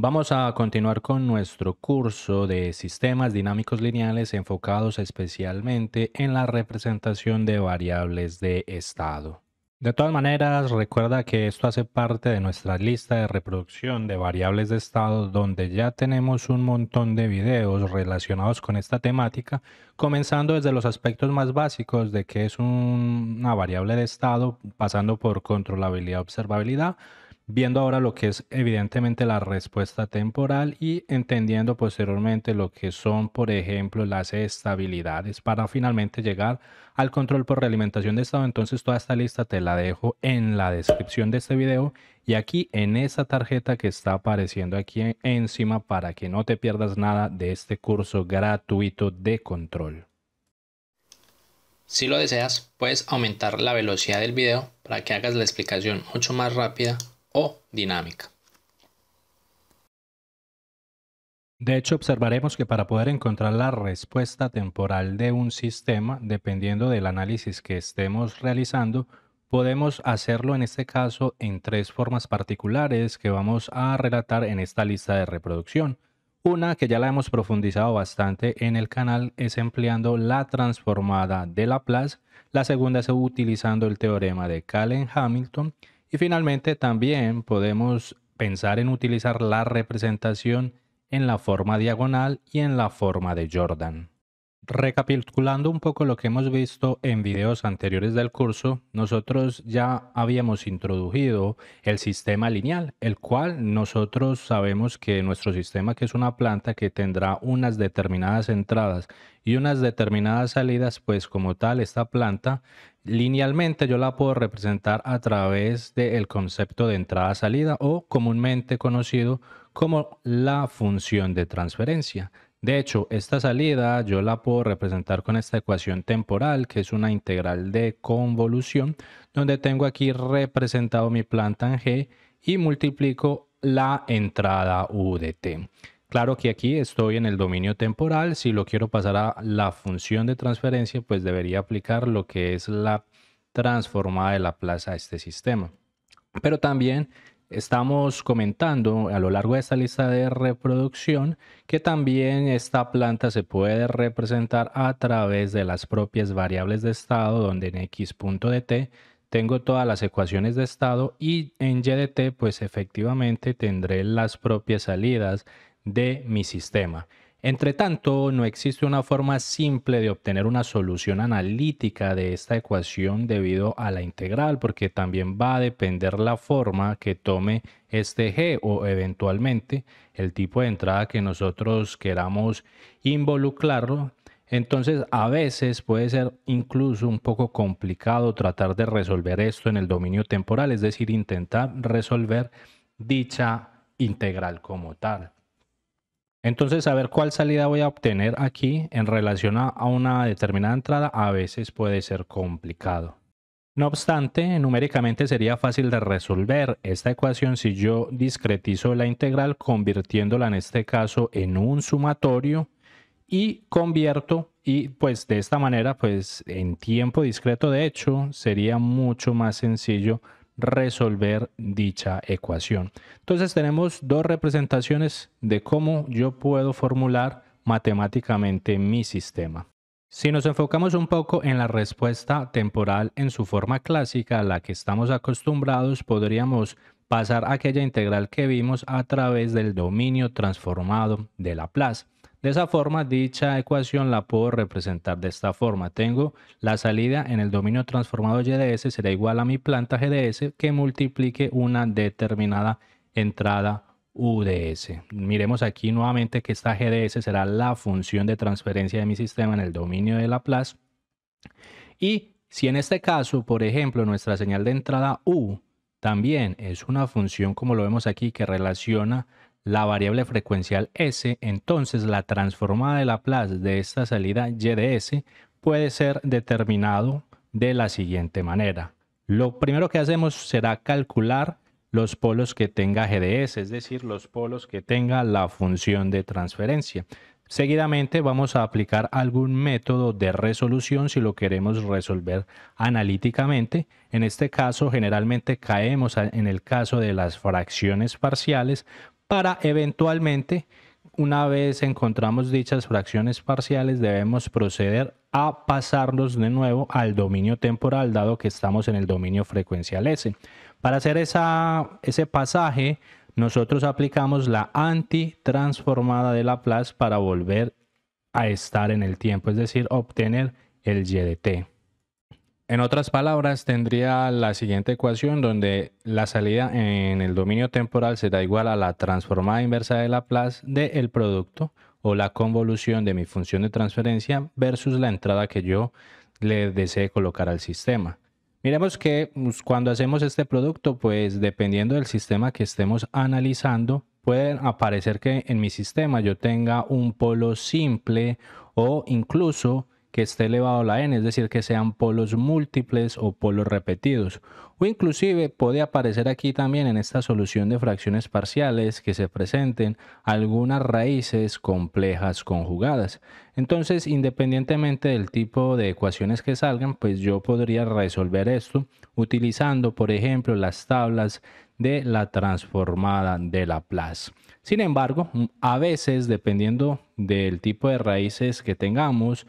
Vamos a continuar con nuestro curso de sistemas dinámicos lineales enfocados especialmente en la representación de variables de estado. De todas maneras, recuerda que esto hace parte de nuestra lista de reproducción de variables de estado donde ya tenemos un montón de videos relacionados con esta temática, comenzando desde los aspectos más básicos de qué es una variable de estado, pasando por controlabilidad, observabilidad, viendo ahora lo que es evidentemente la respuesta temporal y entendiendo posteriormente lo que son, por ejemplo, las estabilidades para finalmente llegar al control por realimentación de estado. Entonces toda esta lista te la dejo en la descripción de este video y aquí en esta tarjeta que está apareciendo aquí encima para que no te pierdas nada de este curso gratuito de control. Si lo deseas, puedes aumentar la velocidad del video para que hagas la explicación mucho más rápida o dinámica. De hecho, observaremos que para poder encontrar la respuesta temporal de un sistema, dependiendo del análisis que estemos realizando, podemos hacerlo en este caso en tres formas particulares que vamos a relatar en esta lista de reproducción. Una que ya la hemos profundizado bastante en el canal es empleando la transformada de Laplace, la segunda es utilizando el teorema de Cayley-Hamilton y finalmente también podemos pensar en utilizar la representación en la forma diagonal y en la forma de Jordan. Recapitulando un poco lo que hemos visto en videos anteriores del curso, nosotros ya habíamos introducido el sistema lineal, el cual nosotros sabemos que nuestro sistema, que es una planta que tendrá unas determinadas entradas y unas determinadas salidas, pues como tal esta planta linealmente yo la puedo representar a través del concepto de entrada-salida o comúnmente conocido como la función de transferencia. De hecho, esta salida yo la puedo representar con esta ecuación temporal, que es una integral de convolución, donde tengo aquí representado mi planta en G y multiplico la entrada U de t. Claro que aquí estoy en el dominio temporal. Si lo quiero pasar a la función de transferencia, pues debería aplicar lo que es la transformada de Laplace a este sistema. Pero también estamos comentando a lo largo de esta lista de reproducción que también esta planta se puede representar a través de las propias variables de estado, donde en x punto de t tengo todas las ecuaciones de estado y en y de t pues efectivamente tendré las propias salidas de mi sistema. Entre tanto, no existe una forma simple de obtener una solución analítica de esta ecuación debido a la integral, porque también va a depender la forma que tome este g o eventualmente el tipo de entrada que nosotros queramos involucrarlo. Entonces, a veces puede ser incluso un poco complicado tratar de resolver esto en el dominio temporal, es decir, intentar resolver dicha integral como tal. Entonces, saber cuál salida voy a obtener aquí en relación a una determinada entrada a veces puede ser complicado. No obstante, numéricamente sería fácil de resolver esta ecuación si yo discretizo la integral convirtiéndola en este caso en un sumatorio y convierto y pues de esta manera pues en tiempo discreto de hecho sería mucho más sencillo resolver dicha ecuación. Entonces tenemos dos representaciones de cómo yo puedo formular matemáticamente mi sistema. Si nos enfocamos un poco en la respuesta temporal en su forma clásica a la que estamos acostumbrados, podríamos pasar aquella integral que vimos a través del dominio transformado de Laplace. De esa forma, dicha ecuación la puedo representar de esta forma. Tengo la salida en el dominio transformado y de s será igual a mi planta g de s que multiplique una determinada entrada u de s. Miremos aquí nuevamente que esta g de s será la función de transferencia de mi sistema en el dominio de Laplace. Y si en este caso, por ejemplo, nuestra señal de entrada u también es una función, como lo vemos aquí, que relaciona la variable frecuencial s, entonces la transformada de Laplace de esta salida y de s puede ser determinado de la siguiente manera. Lo primero que hacemos será calcular los polos que tenga g de s, es decir, los polos que tenga la función de transferencia. Seguidamente vamos a aplicar algún método de resolución si lo queremos resolver analíticamente. En este caso generalmente caemos en el caso de las fracciones parciales para eventualmente, una vez encontramos dichas fracciones parciales, debemos proceder a pasarnos de nuevo al dominio temporal, dado que estamos en el dominio frecuencial S. Para hacer ese pasaje, nosotros aplicamos la antitransformada de Laplace para volver a estar en el tiempo, es decir, obtener el y de t. En otras palabras, tendría la siguiente ecuación donde la salida en el dominio temporal será igual a la transformada inversa de Laplace del producto o la convolución de mi función de transferencia versus la entrada que yo le desee colocar al sistema. Miremos que cuando hacemos este producto, pues dependiendo del sistema que estemos analizando, puede aparecer que en mi sistema yo tenga un polo simple o incluso que esté elevado a la n, es decir, que sean polos múltiples o polos repetidos. O inclusive puede aparecer aquí también en esta solución de fracciones parciales que se presenten algunas raíces complejas conjugadas. Entonces, independientemente del tipo de ecuaciones que salgan, pues yo podría resolver esto utilizando, por ejemplo, las tablas de la transformada de Laplace. Sin embargo, a veces, dependiendo del tipo de raíces que tengamos,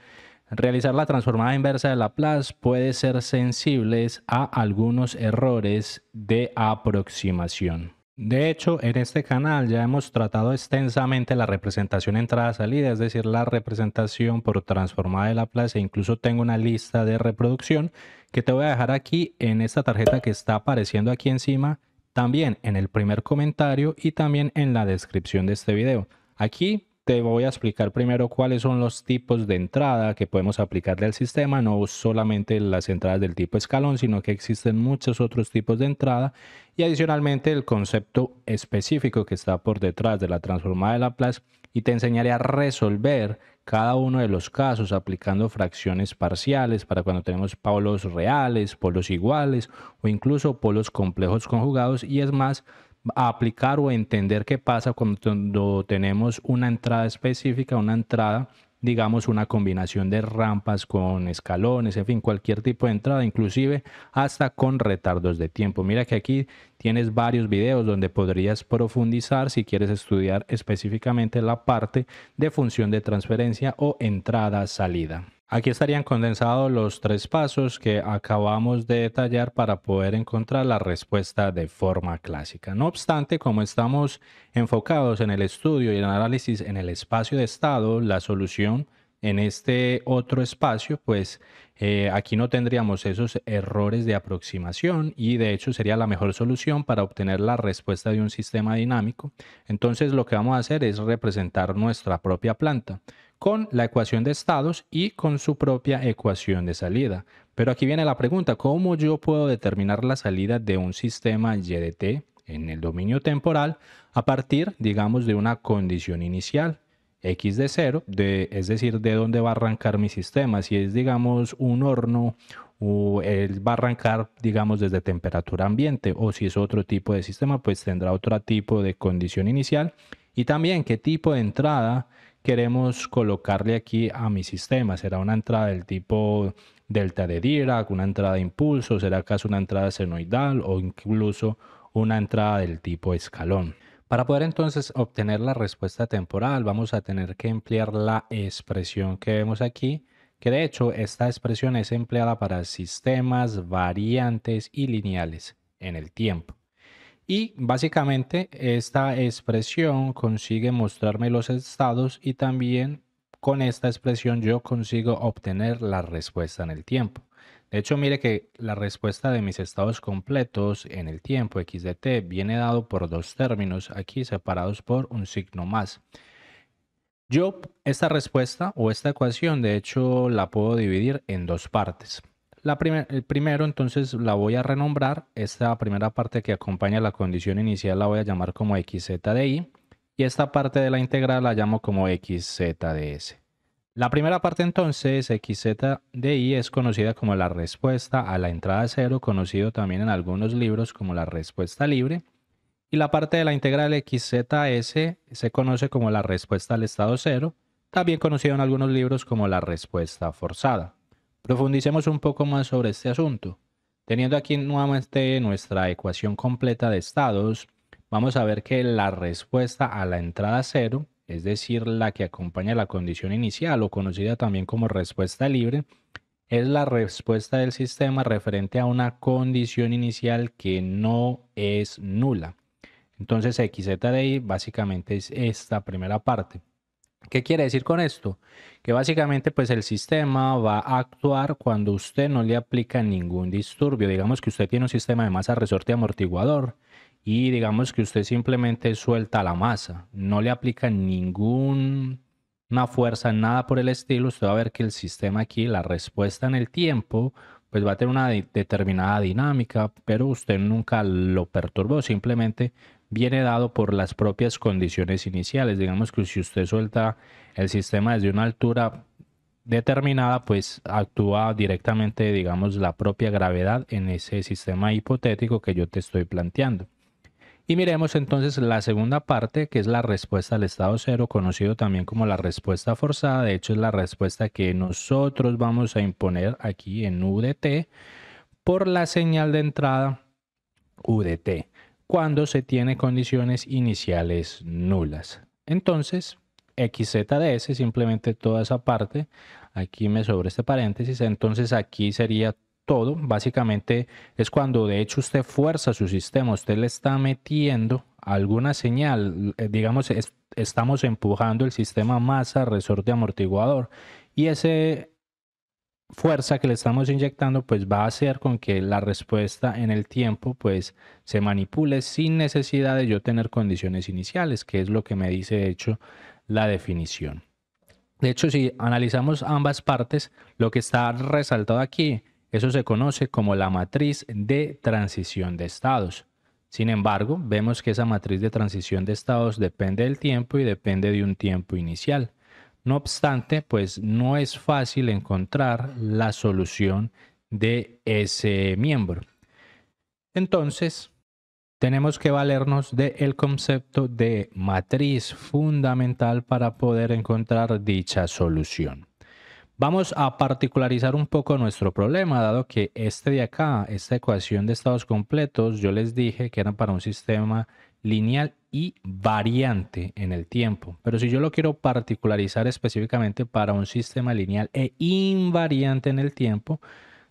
realizar la transformada inversa de Laplace puede ser sensible a algunos errores de aproximación. De hecho, en este canal ya hemos tratado extensamente la representación entrada-salida, es decir, la representación por transformada de Laplace, e incluso tengo una lista de reproducción que te voy a dejar aquí en esta tarjeta que está apareciendo aquí encima, también en el primer comentario y también en la descripción de este video. Aquí te voy a explicar primero cuáles son los tipos de entrada que podemos aplicarle al sistema, no solamente las entradas del tipo escalón, sino que existen muchos otros tipos de entrada y adicionalmente el concepto específico que está por detrás de la transformada de Laplace, y te enseñaré a resolver cada uno de los casos aplicando fracciones parciales para cuando tenemos polos reales, polos iguales o incluso polos complejos conjugados, y es más, a aplicar o entender qué pasa cuando tenemos una entrada específica, una entrada, digamos, una combinación de rampas con escalones, en fin, cualquier tipo de entrada, inclusive hasta con retardos de tiempo. Mira que aquí tienes varios videos donde podrías profundizar si quieres estudiar específicamente la parte de función de transferencia o entrada-salida. Aquí estarían condensados los tres pasos que acabamos de detallar para poder encontrar la respuesta de forma clásica. No obstante, como estamos enfocados en el estudio y el análisis en el espacio de estado, la solución en este otro espacio, pues aquí no tendríamos esos errores de aproximación y de hecho sería la mejor solución para obtener la respuesta de un sistema dinámico. Entonces lo que vamos a hacer es representar nuestra propia planta con la ecuación de estados y con su propia ecuación de salida. Pero aquí viene la pregunta, ¿cómo yo puedo determinar la salida de un sistema y de t en el dominio temporal a partir, digamos, de una condición inicial? X de 0, es decir, de dónde va a arrancar mi sistema. Si es, digamos, un horno, o él va a arrancar, digamos, desde temperatura ambiente, o si es otro tipo de sistema, pues tendrá otro tipo de condición inicial. Y también qué tipo de entrada queremos colocarle aquí a mi sistema. ¿Será una entrada del tipo delta de Dirac, una entrada de impulso? ¿Será acaso una entrada senoidal o incluso una entrada del tipo escalón? Para poder entonces obtener la respuesta temporal, vamos a tener que emplear la expresión que vemos aquí, que de hecho esta expresión es empleada para sistemas variantes y lineales en el tiempo. Y básicamente esta expresión consigue mostrarme los estados y también con esta expresión yo consigo obtener la respuesta en el tiempo. De hecho, mire que la respuesta de mis estados completos en el tiempo x de t viene dado por dos términos aquí separados por un signo más. Yo esta respuesta o esta ecuación de hecho la puedo dividir en dos partes. El primero entonces la voy a renombrar. Esta primera parte que acompaña la condición inicial la voy a llamar como xz de i y esta parte de la integral la llamo como xz de s. La primera parte entonces, xz de i, es conocida como la respuesta a la entrada cero, conocido también en algunos libros como la respuesta libre. Y la parte de la integral xzs se conoce como la respuesta al estado cero, también conocido en algunos libros como la respuesta forzada. Profundicemos un poco más sobre este asunto. Teniendo aquí nuevamente nuestra ecuación completa de estados, vamos a ver que la respuesta a la entrada cero, es decir, la que acompaña la condición inicial o conocida también como respuesta libre, es la respuesta del sistema referente a una condición inicial que no es nula. Entonces, XZDI básicamente es esta primera parte. ¿Qué quiere decir con esto? Que básicamente pues el sistema va a actuar cuando usted no le aplica ningún disturbio. Digamos que usted tiene un sistema de masa, resorte, amortiguador y digamos que usted simplemente suelta la masa, no le aplica ninguna fuerza, nada por el estilo. Usted va a ver que el sistema aquí, la respuesta en el tiempo, pues va a tener una determinada dinámica, pero usted nunca lo perturbó, simplemente viene dado por las propias condiciones iniciales. Digamos que si usted suelta el sistema desde una altura determinada, pues actúa directamente, digamos, la propia gravedad en ese sistema hipotético que yo te estoy planteando. Y miremos entonces la segunda parte, que es la respuesta al estado cero, conocido también como la respuesta forzada. De hecho, es la respuesta que nosotros vamos a imponer aquí en U de t por la señal de entrada U de t, cuando se tiene condiciones iniciales nulas. Entonces, XZDS, simplemente toda esa parte, aquí me sobra este paréntesis, entonces aquí sería todo. Básicamente es cuando de hecho usted fuerza su sistema, usted le está metiendo alguna señal, digamos, estamos empujando el sistema masa, resorte, amortiguador, y ese fuerza que le estamos inyectando pues va a hacer con que la respuesta en el tiempo pues se manipule sin necesidad de yo tener condiciones iniciales, que es lo que me dice de hecho la definición. De hecho, si analizamos ambas partes, lo que está resaltado aquí, eso se conoce como la matriz de transición de estados. Sin embargo, vemos que esa matriz de transición de estados depende del tiempo y depende de un tiempo inicial. No obstante, pues no es fácil encontrar la solución de ese miembro. Entonces, tenemos que valernos del concepto de matriz fundamental para poder encontrar dicha solución. Vamos a particularizar un poco nuestro problema, dado que este de acá, esta ecuación de estados completos, yo les dije que era para un sistema lineal y variante en el tiempo. Pero si yo lo quiero particularizar específicamente para un sistema lineal e invariante en el tiempo,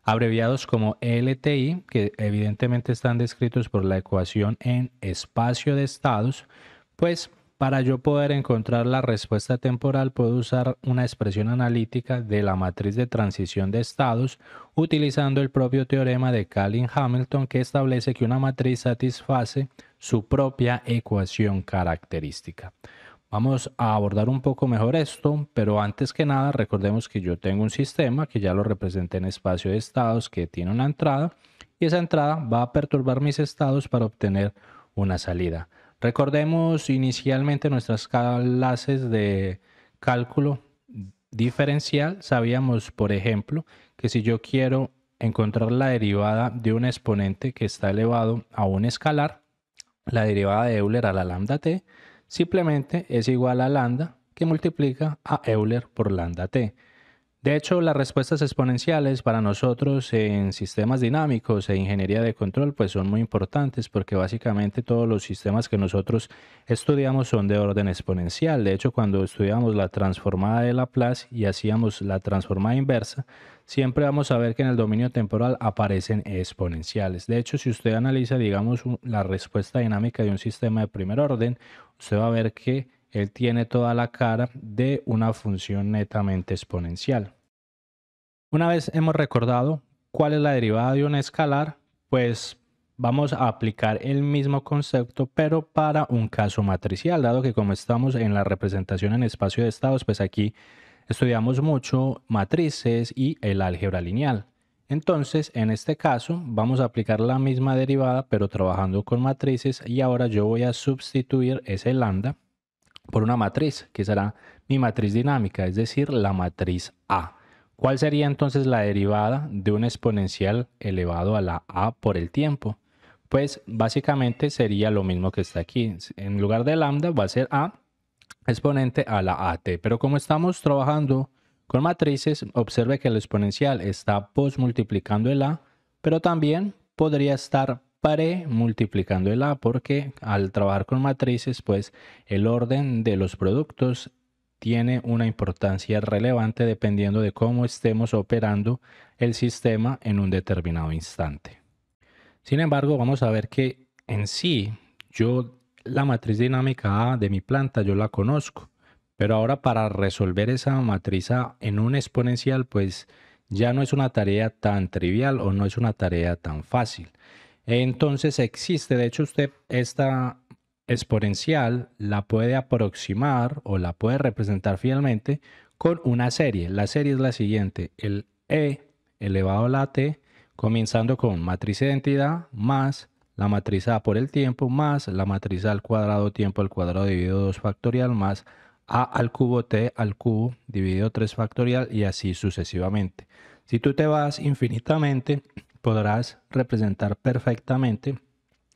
abreviados como LTI, que evidentemente están descritos por la ecuación en espacio de estados, pues para yo poder encontrar la respuesta temporal puedo usar una expresión analítica de la matriz de transición de estados utilizando el propio teorema de Calvin-Hamilton, que establece que una matriz satisface su propia ecuación característica. Vamos a abordar un poco mejor esto, pero antes que nada recordemos que yo tengo un sistema que ya lo representé en espacio de estados que tiene una entrada y esa entrada va a perturbar mis estados para obtener una salida. Recordemos inicialmente nuestras clases de cálculo diferencial. Sabíamos, por ejemplo, que si yo quiero encontrar la derivada de un exponente que está elevado a un escalar, la derivada de Euler a la lambda t simplemente es igual a lambda que multiplica a Euler por lambda t. De hecho, las respuestas exponenciales para nosotros en sistemas dinámicos e ingeniería de control pues son muy importantes porque básicamente todos los sistemas que nosotros estudiamos son de orden exponencial. De hecho, cuando estudiamos la transformada de Laplace y hacíamos la transformada inversa, siempre vamos a ver que en el dominio temporal aparecen exponenciales. De hecho, si usted analiza, digamos, la respuesta dinámica de un sistema de primer orden, usted va a ver que él tiene toda la cara de una función netamente exponencial. Una vez hemos recordado cuál es la derivada de un escalar, pues vamos a aplicar el mismo concepto, pero para un caso matricial, dado que como estamos en la representación en espacio de estados, pues aquí estudiamos mucho matrices y el álgebra lineal. Entonces, en este caso, vamos a aplicar la misma derivada, pero trabajando con matrices, y ahora yo voy a sustituir ese lambda por una matriz, que será mi matriz dinámica, es decir, la matriz A. ¿Cuál sería entonces la derivada de un exponencial elevado a la A por el tiempo? Pues básicamente sería lo mismo que está aquí. En lugar de lambda va a ser A exponente a la AT. Pero como estamos trabajando con matrices, observe que el exponencial está posmultiplicando el A, pero también podría estar multiplicando el A, porque al trabajar con matrices, pues el orden de los productos tiene una importancia relevante dependiendo de cómo estemos operando el sistema en un determinado instante. Sin embargo, vamos a ver que en sí, yo la matriz dinámica A de mi planta yo la conozco, pero ahora para resolver esa matriz A en un exponencial, pues ya no es una tarea tan trivial o no es una tarea tan fácil. Entonces existe, de hecho usted esta exponencial la puede aproximar o la puede representar fielmente con una serie. La serie es la siguiente, el e elevado a la t, comenzando con matriz de identidad más la matriz a por el tiempo más la matriz a al cuadrado tiempo al cuadrado dividido 2 factorial más a al cubo t al cubo dividido 3 factorial y así sucesivamente. Si tú te vas infinitamente, podrás representar perfectamente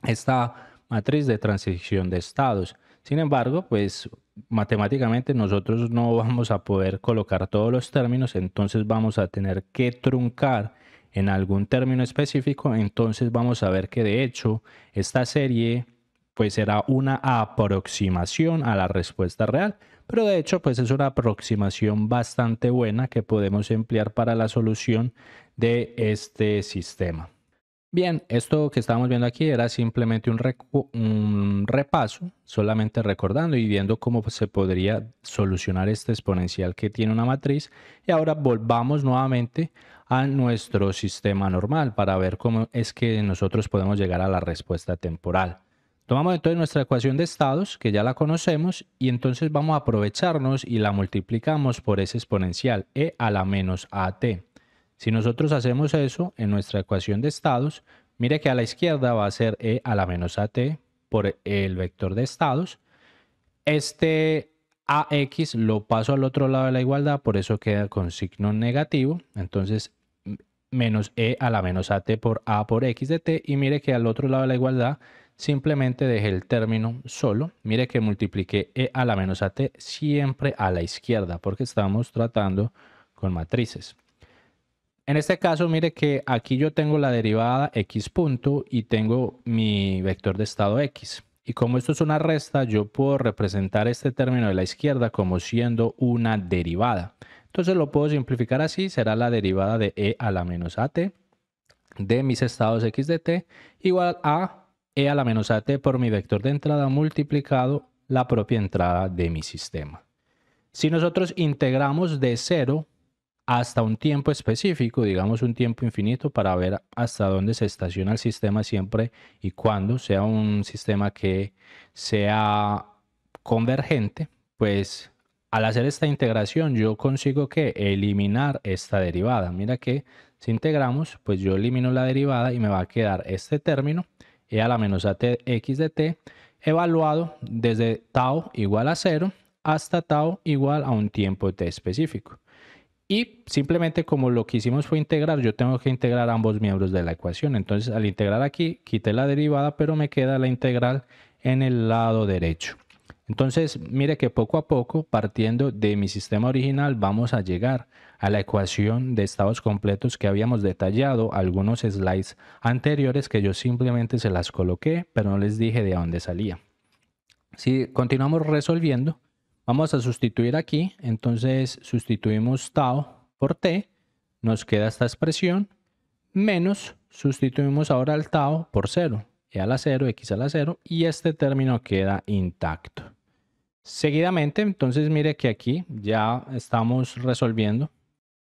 esta matriz de transición de estados. Sin embargo, pues matemáticamente nosotros no vamos a poder colocar todos los términos, entonces vamos a tener que truncar en algún término específico, entonces vamos a ver que de hecho esta serie pues será una aproximación a la respuesta real, pero de hecho pues es una aproximación bastante buena que podemos emplear para la solución de este sistema. Bien, esto que estamos viendo aquí era simplemente un repaso, solamente recordando y viendo cómo se podría solucionar este exponencial que tiene una matriz. Y ahora volvamos nuevamente a nuestro sistema normal para ver cómo es que nosotros podemos llegar a la respuesta temporal. Tomamos entonces nuestra ecuación de estados, que ya la conocemos, y entonces vamos a aprovecharnos y la multiplicamos por ese exponencial, e a la menos at. Si nosotros hacemos eso en nuestra ecuación de estados, mire que a la izquierda va a ser e a la menos at por el vector de estados. Este ax lo paso al otro lado de la igualdad, por eso queda con signo negativo. Entonces, menos e a la menos at por a por x de t. Y mire que al otro lado de la igualdad simplemente dejé el término solo. Mire que multipliqué e a la menos at siempre a la izquierda, porque estamos tratando con matrices. En este caso, mire que aquí yo tengo la derivada x punto y tengo mi vector de estado x. Y como esto es una resta, yo puedo representar este término de la izquierda como siendo una derivada. Entonces lo puedo simplificar así, será la derivada de e a la menos at de mis estados x de t igual a e a la menos at por mi vector de entrada multiplicado la propia entrada de mi sistema. Si nosotros integramos de 0 hasta un tiempo específico, digamos un tiempo infinito, para ver hasta dónde se estaciona el sistema siempre y cuando sea un sistema que sea convergente, pues al hacer esta integración yo consigo que eliminar esta derivada. Mira que si integramos, pues yo elimino la derivada y me va a quedar este término e a la menos at x de t evaluado desde tau igual a 0 hasta tau igual a un tiempo t específico. Y simplemente como lo que hicimos fue integrar, yo tengo que integrar ambos miembros de la ecuación. Entonces al integrar aquí, quité la derivada, pero me queda la integral en el lado derecho. Entonces mire que poco a poco, partiendo de mi sistema original, vamos a llegar a la ecuación de estados completos que habíamos detallado algunos slides anteriores que yo simplemente se las coloqué, pero no les dije de dónde salía. Si continuamos resolviendo, vamos a sustituir aquí, entonces sustituimos tau por t, nos queda esta expresión, menos sustituimos ahora el tau por 0, e a la 0, x a la 0, y este término queda intacto. Seguidamente, entonces mire que aquí ya estamos resolviendo.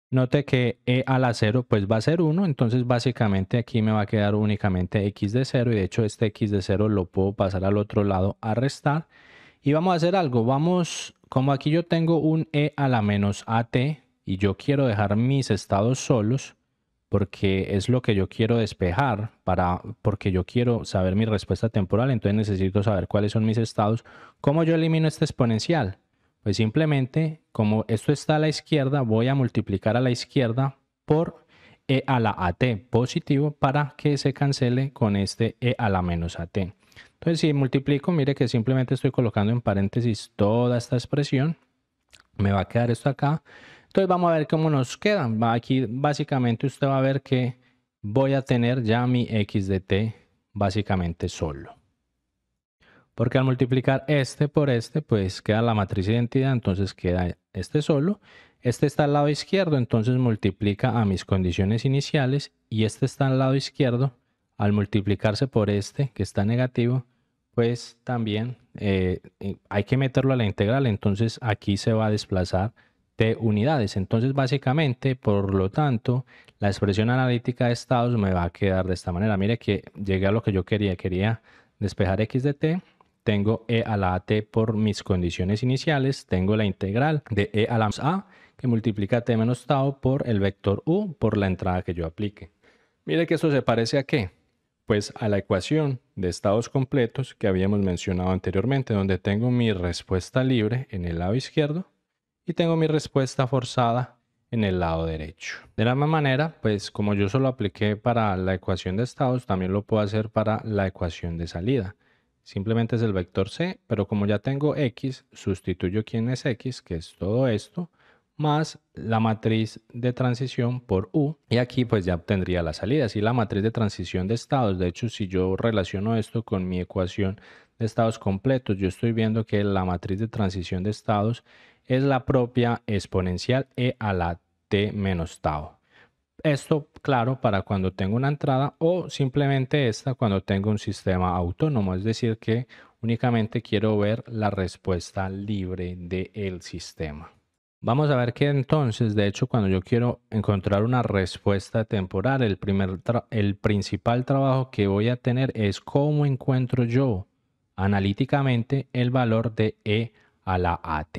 Note que e a la 0 pues va a ser 1, entonces básicamente aquí me va a quedar únicamente x de 0 y de hecho este x de 0 lo puedo pasar al otro lado a restar. Y vamos a hacer algo, como aquí yo tengo un e a la menos at y yo quiero dejar mis estados solos porque es lo que yo quiero despejar, porque yo quiero saber mi respuesta temporal, entonces necesito saber cuáles son mis estados. ¿Cómo yo elimino este exponencial? Pues simplemente, como esto está a la izquierda, voy a multiplicar a la izquierda por e a la at positivo para que se cancele con este e a la menos at. Entonces, si multiplico, mire que simplemente estoy colocando en paréntesis toda esta expresión. Me va a quedar esto acá. Entonces, vamos a ver cómo nos queda. Aquí, básicamente, usted va a ver que voy a tener ya mi x de t básicamente solo. Porque al multiplicar este por este, pues queda la matriz de identidad, entonces queda este solo. Este está al lado izquierdo, entonces multiplica a mis condiciones iniciales, y este está al lado izquierdo. Al multiplicarse por este, que está negativo, pues también hay que meterlo a la integral, entonces aquí se va a desplazar de unidades. Entonces básicamente, por lo tanto, la expresión analítica de estados me va a quedar de esta manera. Mire que llegué a lo que yo quería despejar x de t. Tengo e a la t por mis condiciones iniciales, tengo la integral de e a la a que multiplica t menos tau por el vector u por la entrada que yo aplique. Mire que esto se parece a ¿qué? Pues a la ecuación de estados completos que habíamos mencionado anteriormente, donde tengo mi respuesta libre en el lado izquierdo y tengo mi respuesta forzada en el lado derecho. De la misma manera, pues como yo solo apliqué para la ecuación de estados, también lo puedo hacer para la ecuación de salida. Simplemente es el vector c, pero como ya tengo x, sustituyo quién es x, que es todo esto, más la matriz de transición por u, y aquí pues ya obtendría la salida. Así la matriz de transición de estados, de hecho si yo relaciono esto con mi ecuación de estados completos, yo estoy viendo que la matriz de transición de estados es la propia exponencial e a la t menos tau. Esto, claro, para cuando tengo una entrada, o simplemente esta cuando tengo un sistema autónomo, es decir, que únicamente quiero ver la respuesta libre del sistema. Vamos a ver que entonces, de hecho, cuando yo quiero encontrar una respuesta temporal, el principal trabajo que voy a tener es cómo encuentro yo analíticamente el valor de e a la at.